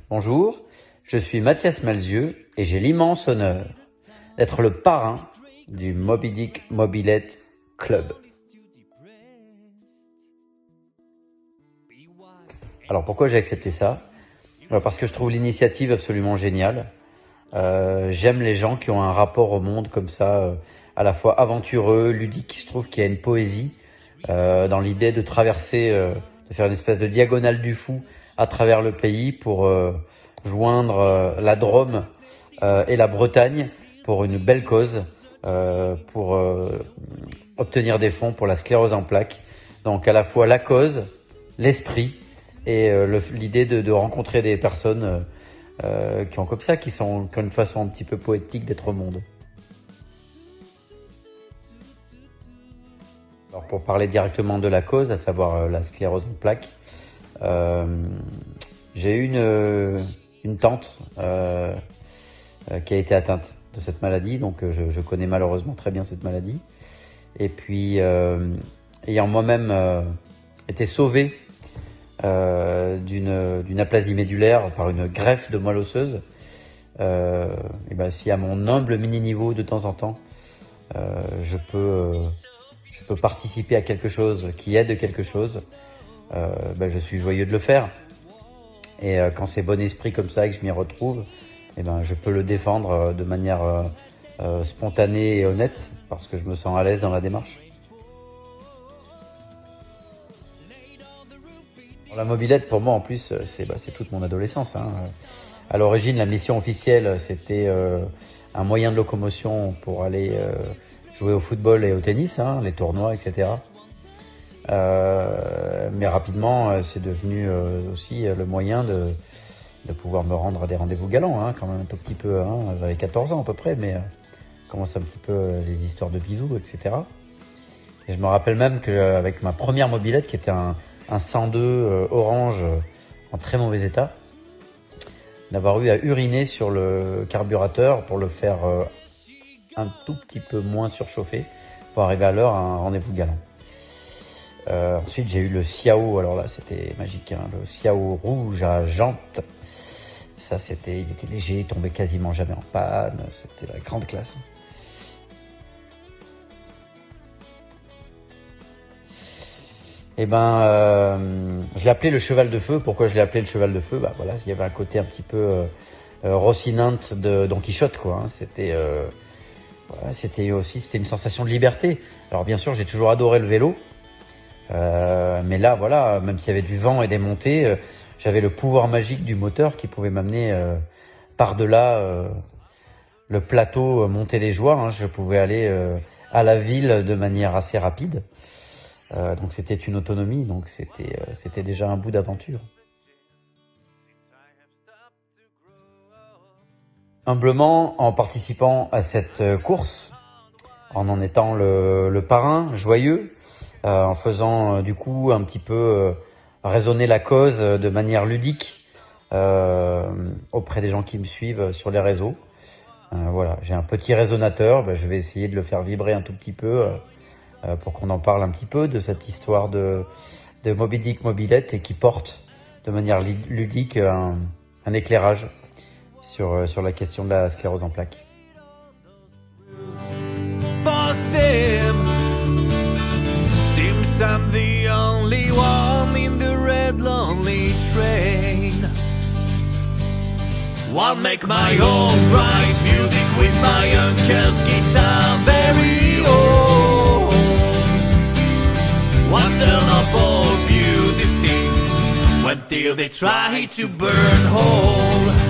Bonjour, je suis Mathias Malzieu et j'ai l'immense honneur d'être le parrain du Moby Dick Mobilette Club. Alors pourquoi j'ai accepté ça? Parce que je trouve l'initiative absolument géniale. J'aime les gens qui ont un rapport au monde comme ça, à la fois aventureux, ludique. Je trouve qu'il y a une poésie dans l'idée de traverser, de faire une espèce de diagonale du fou à travers le pays pour joindre la Drôme et la Bretagne pour une belle cause, pour obtenir des fonds pour la sclérose en plaques. Donc à la fois la cause, l'esprit et l'idée de rencontrer des personnes qui ont comme ça, qui ont une façon un petit peu poétique d'être au monde. Alors pour parler directement de la cause, à savoir la sclérose en plaques, j'ai eu une tante qui a été atteinte de cette maladie, donc je connais malheureusement très bien cette maladie. Et puis, ayant moi-même été sauvé d'une aplasie médulaire par une greffe de moelle osseuse, et ben si à mon humble mini-niveau de temps en temps, je peux participer à quelque chose qui aide quelque chose, ben je suis joyeux de le faire. Et quand c'est bon esprit comme ça et que je m'y retrouve, et ben je peux le défendre de manière spontanée et honnête parce que je me sens à l'aise dans la démarche. La mobilette, pour moi, en plus, c'est toute mon adolescence. À l'origine, la mission officielle, c'était un moyen de locomotion pour aller jouer au football et au tennis, les tournois, etc. Mais rapidement, c'est devenu aussi le moyen de pouvoir me rendre à des rendez-vous galants, quand même un tout petit peu. J'avais 14 ans à peu près, mais commence un petit peu les histoires de bisous, etc. Et je me rappelle même qu'avec ma première mobilette, qui était un 102 orange en très mauvais état, d'avoir eu à uriner sur le carburateur pour le faire un tout petit peu moins surchauffer pour arriver à l'heure à un rendez-vous galant. Ensuite j'ai eu le Xiao, alors là c'était magique, le Xiao rouge à jantes. Ça il était léger, il tombait quasiment jamais en panne, c'était la grande classe. Et je l'ai appelé le cheval de feu. Pourquoi je l'ai appelé le cheval de feu? Voilà, il y avait un côté un petit peu Rocinante de Don Quichotte, quoi. C'était une sensation de liberté. Alors bien sûr, j'ai toujours adoré le vélo, mais là, voilà, même s'il y avait du vent et des montées, j'avais le pouvoir magique du moteur qui pouvait m'amener par-delà le plateau Montée des Joies. Je pouvais aller à la ville de manière assez rapide. Donc c'était une autonomie, donc c'était déjà un bout d'aventure. Humblement, en participant à cette course, en étant le parrain joyeux, en faisant du coup un petit peu résonner la cause de manière ludique auprès des gens qui me suivent sur les réseaux. Voilà, j'ai un petit résonateur, je vais essayer de le faire vibrer un tout petit peu pour qu'on en parle un petit peu de cette histoire de Moby Dick Mobilette et qui porte de manière ludique un éclairage sur la question de la sclérose en plaques. For them, seems I'm the only one in the red lonely train. I'll make my own right music with my uncle's guitar very old. One turn up all beauty things until they try to burn whole.